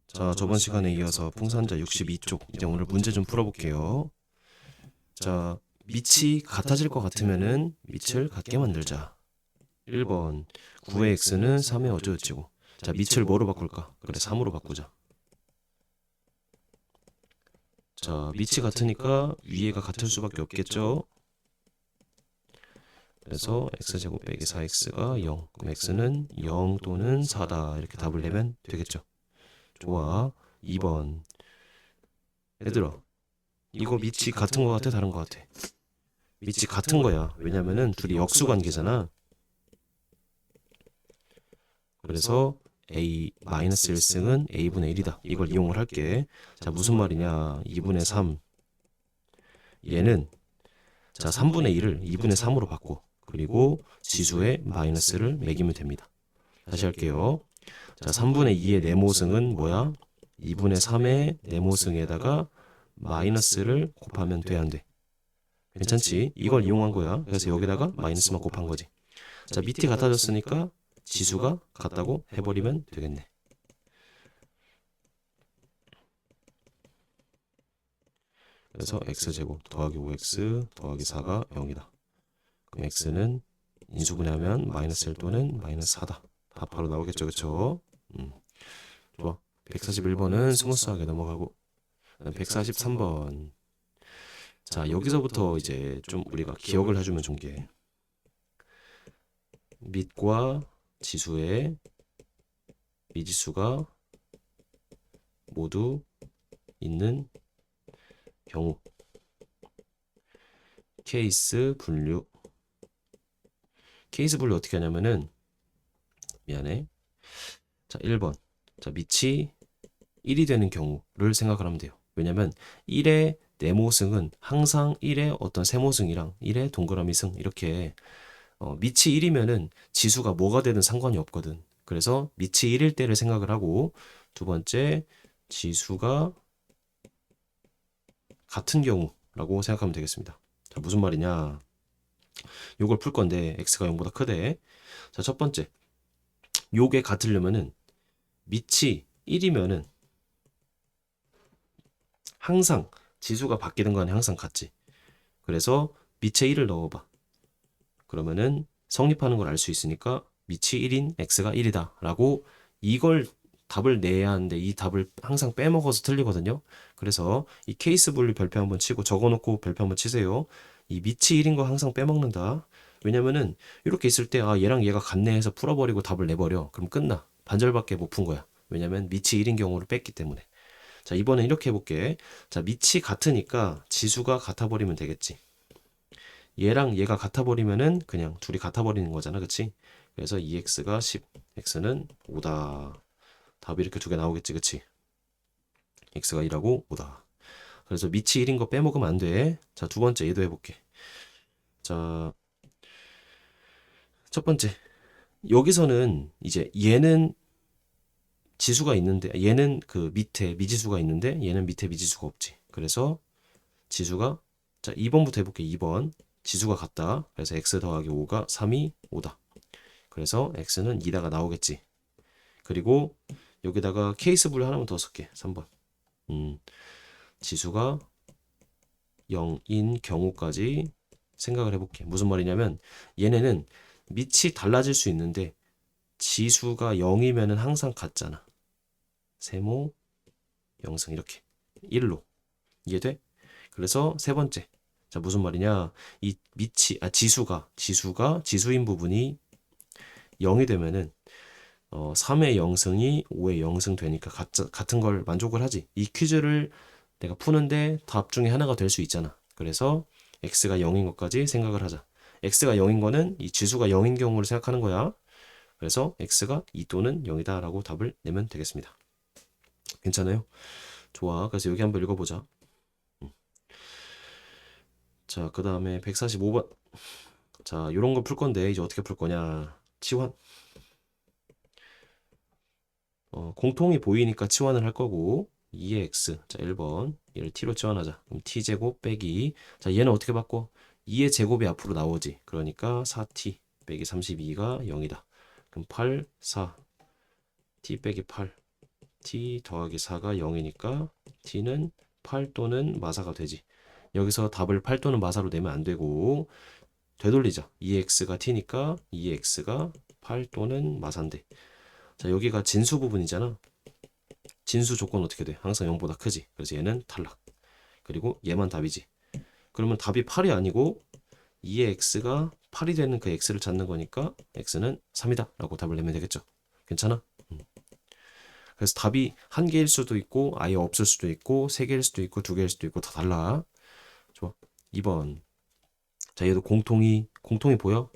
자, 저번 시간에 이어서 풍선자 62쪽 이제 오늘 문제 좀 풀어볼게요. 자, 밑이 같아질 것 같으면은 밑을 같게 만들자. 1번 9의 x는 3의 어쩌고저쩌고. 자, 밑을 뭐로 바꿀까? 그래, 3으로 바꾸자. 자, 밑이 같으니까 위에가 같을 수밖에 없겠죠. 그래서 x제곱 빼기 4x가 0. 그럼 x는 0 또는 4다. 이렇게 답을 내면 되겠죠. 좋아. 2번. 얘들아, 이거 밑이 같은 것 같아? 다른 것 같아? 밑이 같은 거야. 왜냐면은 둘이 역수 관계잖아. 그래서 a-1승은 a분의 1이다. 이걸 이용을 할게. 자, 무슨 말이냐? 2분의 3. 얘는 자 3분의 1을 2분의 3으로 바꿔. 그리고 지수에 마이너스를 매기면 됩니다. 다시 할게요. 자, 3분의 2의 네모승은 뭐야? 2분의 3의 네모승에다가 마이너스를 곱하면 돼, 안 돼? 괜찮지? 이걸 이용한 거야. 그래서 여기다가 마이너스만 곱한 거지. 자, 밑이 같아졌으니까 지수가 같다고 해버리면 되겠네. 그래서 x제곱 더하기 5x 더하기 4가 0이다. 그럼 x는 인수분해하면 마이너스 1 또는 마이너스 4다. 답 바로 나오겠죠, 그쵸? 좋아. 141번은 스무스하게 넘어가고 143번. 자, 여기서부터 이제 좀 우리가 기억을 해주면 좋은 게 밑과 지수의 미지수가 모두 있는 경우 케이스 분류. 케이스 분류 어떻게 하냐면은 미안해. 자, 1번. 자, 밑이 1이 되는 경우를 생각을 하면 돼요. 왜냐면 1의 네모승은 항상 1의 어떤 세모승이랑 1의 동그라미 승 이렇게 밑이 1이면은 지수가 뭐가 되든 상관이 없거든. 그래서 밑이 1일 때를 생각을 하고 두 번째 지수가 같은 경우라고 생각하면 되겠습니다. 자, 무슨 말이냐? 요걸 풀 건데 x가 0보다 크대. 자, 첫 번째. 요게 같으려면은 밑이 1이면은 항상 지수가 바뀌는 건 항상 같지. 그래서 밑에 1을 넣어봐. 그러면은 성립하는 걸 알 수 있으니까 밑이 1인 x가 1이다 라고 이걸 답을 내야 하는데 이 답을 항상 빼먹어서 틀리거든요. 그래서 이 케이스 분류 별표 한번 치고 적어놓고 별표 한번 치세요. 이 밑이 1인 거 항상 빼먹는다. 왜냐면은 이렇게 있을 때 아 얘랑 얘가 같네 해서 풀어버리고 답을 내버려. 그럼 끝나. 반절밖에 못 푼 거야. 왜냐면 밑이 1인 경우를 뺐기 때문에. 자, 이번엔 이렇게 해볼게. 자, 밑이 같으니까 지수가 같아버리면 되겠지. 얘랑 얘가 같아버리면은 그냥 둘이 같아버리는 거잖아, 그치? 그래서 2x가 10, x는 5다. 답이 이렇게 두 개 나오겠지, 그치? x가 1하고 5다. 그래서 밑이 1인 거 빼먹으면 안 돼. 자, 두 번째 얘도 해볼게. 자, 첫 번째. 여기서는 이제 얘는 지수가 있는데, 얘는 그 밑에 미지수가 있는데, 얘는 밑에 미지수가 없지. 그래서 지수가, 자, 2번부터 해볼게. 2번. 지수가 같다. 그래서 x 더하기 5가 3이 5다. 그래서 x는 2다가 나오겠지. 그리고 여기다가 케이스 분류 하나만 더 쓸게. 3번. 지수가 0인 경우까지 생각을 해볼게. 무슨 말이냐면 얘네는 밑이 달라질 수 있는데 지수가 0이면은 항상 같잖아. 세모, 영승 이렇게 1로 이해돼? 그래서 세 번째. 자, 무슨 말이냐? 이 밑이 지수가 지수인 부분이 0이 되면은 3의 0승이 5의 0승 되니까 같은 걸 만족을 하지. 이 퀴즈를 내가 푸는데 답 중에 하나가 될 수 있잖아. 그래서 x가 0인 것까지 생각을 하자. x가 0인 거는 이 지수가 0인 경우를 생각하는 거야. 그래서 x가 2 또는 0이다 라고 답을 내면 되겠습니다. 괜찮아요? 좋아. 그래서 여기 한번 읽어보자. 자, 그 다음에 145번. 자, 요런 거 풀 건데 이제 어떻게 풀 거냐. 치환. 공통이 보이니까 치환을 할 거고 2의 x. 자, 1번. 얘를 t로 치환하자. 그럼 t제곱 빼기. 자, 얘는 어떻게 바꿔? 2의 제곱이 앞으로 나오지. 그러니까 4t 빼기 32가 0이다. 그럼 8, 4. t 빼기 8. t 더하기 4가 0이니까 t는 8 또는 마사가 되지. 여기서 답을 8 또는 마사로 내면 안 되고 되돌리자. 2x가 t니까 2x가 8 또는 마사인데. 자, 여기가 진수 부분이잖아. 진수 조건 어떻게 돼? 항상 0보다 크지. 그래서 얘는 탈락. 그리고 얘만 답이지. 그러면 답이 8이 아니고 2의 x가 8이 되는 그 x를 찾는 거니까 x는 3이다 라고 답을 내면 되겠죠. 괜찮아? 그래서 답이 한 개일 수도 있고 아예 없을 수도 있고 세 개일 수도 있고 두 개일 수도 있고 다 달라. 좋아. 2번. 자, 얘도 공통이 보여?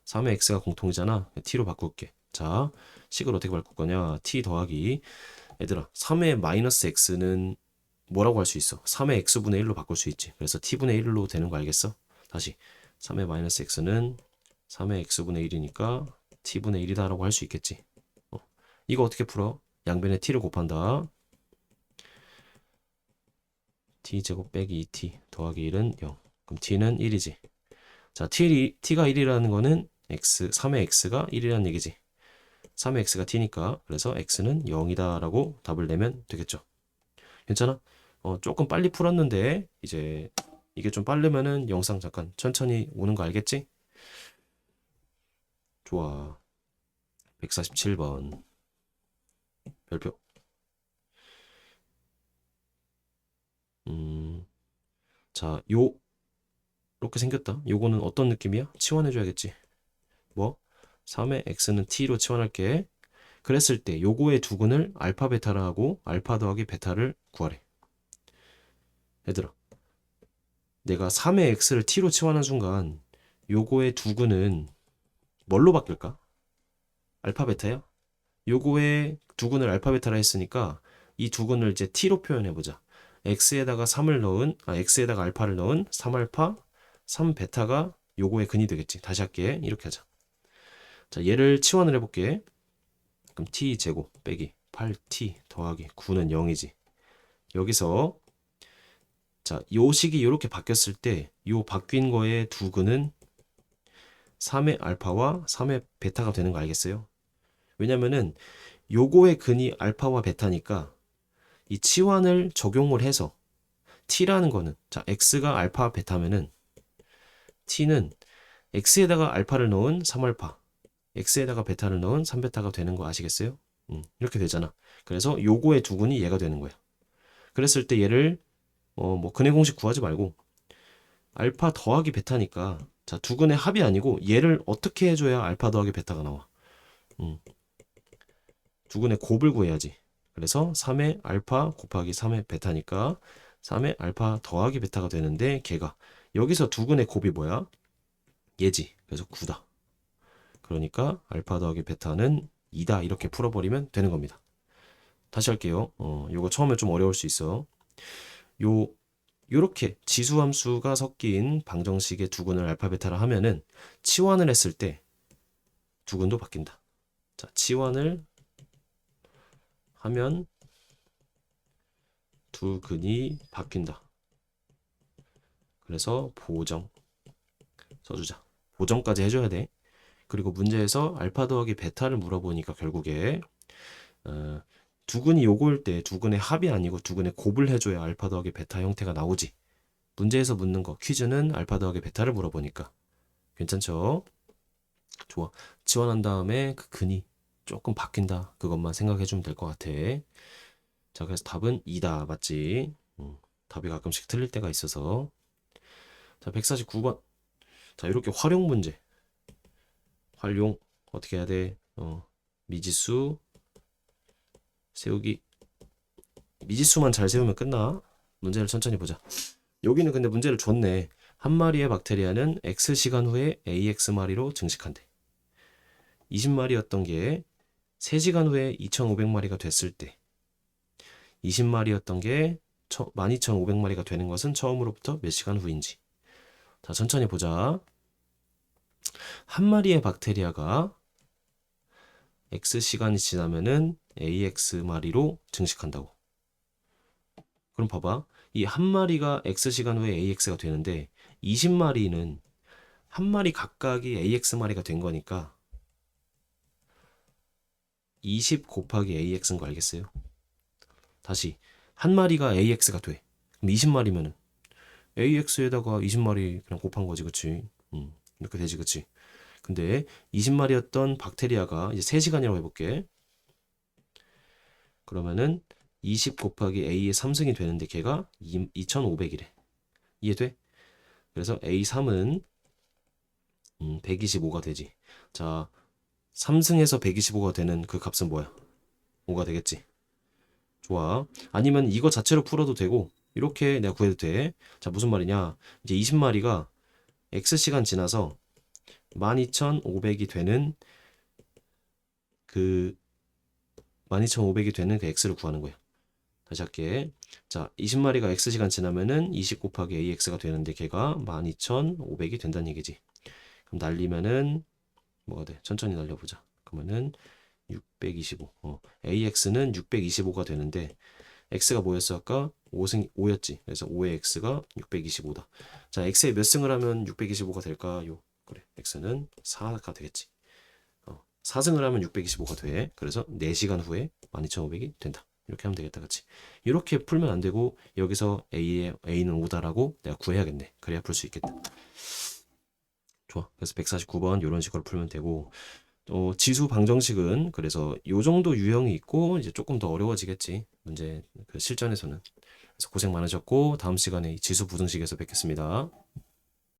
3의 x가 공통이잖아. t로 바꿀게. 자, 식을 어떻게 바꿀 거냐? t 더하기 얘들아 3의 마이너스 x는 뭐라고 할 수 있어? 3의 x분의 1로 바꿀 수 있지. 그래서 t분의 1로 되는 거 알겠어? 다시 3의 마이너스 x는 3의 x분의 1이니까 t분의 1이다 라고 할 수 있겠지. 이거 어떻게 풀어? 양변에 t를 곱한다. t제곱 빼기 2t 더하기 1은 0. 그럼 t는 1이지. 자, t가 1이라는 거는 3의 x가 1이라는 얘기지. 3의 x가 t니까 그래서 x는 0이다 라고 답을 내면 되겠죠. 괜찮아? 조금 빨리 풀었는데 이제 이게 좀 빠르면은 영상 잠깐 천천히 오는 거 알겠지? 좋아. 147번 별표. 자, 이렇게 생겼다. 요거는 어떤 느낌이야? 치환해줘야겠지. 뭐? 3의 x는 t로 치환할게. 그랬을 때 요거의 두근을 알파 베타라 하고 알파 더하기 베타를 구하래. 얘들아, 내가 3의 x를 t로 치환한 순간 요거의 두근은 뭘로 바뀔까? 알파 베타야? 요거의 두근을 알파 베타라 했으니까 이 두근을 이제 t로 표현해보자. x에다가 3을 넣은 x에다가 알파를 넣은 3알파 3베타가 요거의 근이 되겠지. 다시 할게. 이렇게 하자. 자, 얘를 치환을 해볼게. 그럼 t 제곱 빼기 8t 더하기 9는 0이지. 여기서 자, 요 식이 이렇게 바뀌었을 때 요 바뀐 거의 두근은 3의 알파와 3의 베타가 되는 거 알겠어요? 왜냐면은 요거의 근이 알파와 베타니까 이 치환을 적용을 해서 t라는 거는 자, x가 알파 베타면은 t는 x에다가 알파를 넣은 3알파 x에다가 베타를 넣은 3베타가 되는 거 아시겠어요? 이렇게 되잖아. 그래서 요거의 두근이 얘가 되는 거야. 그랬을 때 얘를 뭐 근해 공식 구하지 말고 알파 더하기 베타니까 자, 두근의 합이 아니고 얘를 어떻게 해줘야 알파 더하기 베타가 나와? 두근의 곱을 구해야지. 그래서 3의 알파 곱하기 3의 베타니까 3의 알파 더하기 베타가 되는데 걔가 여기서 두근의 곱이 뭐야? 얘지. 그래서 9다. 그러니까 알파 더하기 베타는 2다 이렇게 풀어버리면 되는 겁니다. 다시 할게요. 요거 처음에 좀 어려울 수 있어. 요렇게 지수함수가 섞인 방정식의 두근을 알파 베타라 하면은 치환을 했을 때 두근도 바뀐다. 자, 치환을 하면 두근이 바뀐다. 그래서 보정 써주자. 보정까지 해줘야 돼. 그리고 문제에서 알파 더하기 베타를 물어보니까 결국에 두근이 요거일 때 두근의 합이 아니고 두근의 곱을 해줘야 알파 더하기 베타 형태가 나오지. 문제에서 묻는 거 퀴즈는 알파 더하기 베타를 물어보니까 괜찮죠? 좋아. 지원한 다음에 그 근이 조금 바뀐다. 그것만 생각해주면 될 것 같아. 자, 그래서 답은 2다. 맞지? 답이 가끔씩 틀릴 때가 있어서. 자, 149번. 자, 이렇게 활용 문제. 활용 어떻게 해야 돼? 미지수 세우기. 미지수만 잘 세우면 끝나. 문제를 천천히 보자. 여기는 근데 문제를 줬네. 한 마리의 박테리아는 X시간 후에 AX마리로 증식한대. 20마리였던 게 3시간 후에 2,500마리가 됐을 때 20마리였던 게 12,500마리가 되는 것은 처음으로부터 몇 시간 후인지. 자, 천천히 보자. 한 마리의 박테리아가 X시간이 지나면은 AX마리로 증식한다고. 그럼 봐봐. 이 한 마리가 X시간 후에 AX가 되는데 20마리는 한 마리 각각이 AX마리가 된 거니까 20 곱하기 AX인 거 알겠어요? 다시 한 마리가 AX가 돼. 그럼 20마리면은 AX에다가 20마리 그냥 곱한 거지, 그치? 이렇게 되지, 그치? 근데 20마리였던 박테리아가 이제 3시간이라고 해볼게. 그러면은 20 곱하기 A의 3승이 되는데 걔가 2500이래. 이해돼? 그래서 A3은 125가 되지. 자, 3승에서 125가 되는 그 값은 뭐야? 5가 되겠지. 좋아. 아니면 이거 자체로 풀어도 되고 이렇게 내가 구해도 돼. 자, 무슨 말이냐? 이제 20마리가 X시간 지나서 12,500이 되는 그 12,500이 되는 그 X를 구하는 거야. 다시 할게. 자, 20마리가 X시간 지나면은 20 곱하기 AX가 되는데 걔가 12,500이 된다는 얘기지. 그럼 날리면은 뭐가 돼? 천천히 날려보자. 그러면은 625. AX는 625가 되는데 X가 뭐였어? 아까 5였지. 그래서 5의 X가 625다. 자, X에 몇 승을 하면 625가 될까요? 그래. X는 4가 되겠지. 4승을 하면 625가 돼. 그래서 4시간 후에 12,500이 된다. 이렇게 하면 되겠다. 그치? 이렇게 풀면 안 되고 여기서 A는 5다라고 내가 구해야겠네. 그래야 풀 수 있겠다. 좋아. 그래서 149번 이런 식으로 풀면 되고 지수 방정식은 그래서 요 정도 유형이 있고 이제 조금 더 어려워지겠지. 문제 그 실전에서는. 그래서 고생 많으셨고 다음 시간에 이 지수 부등식에서 뵙겠습니다.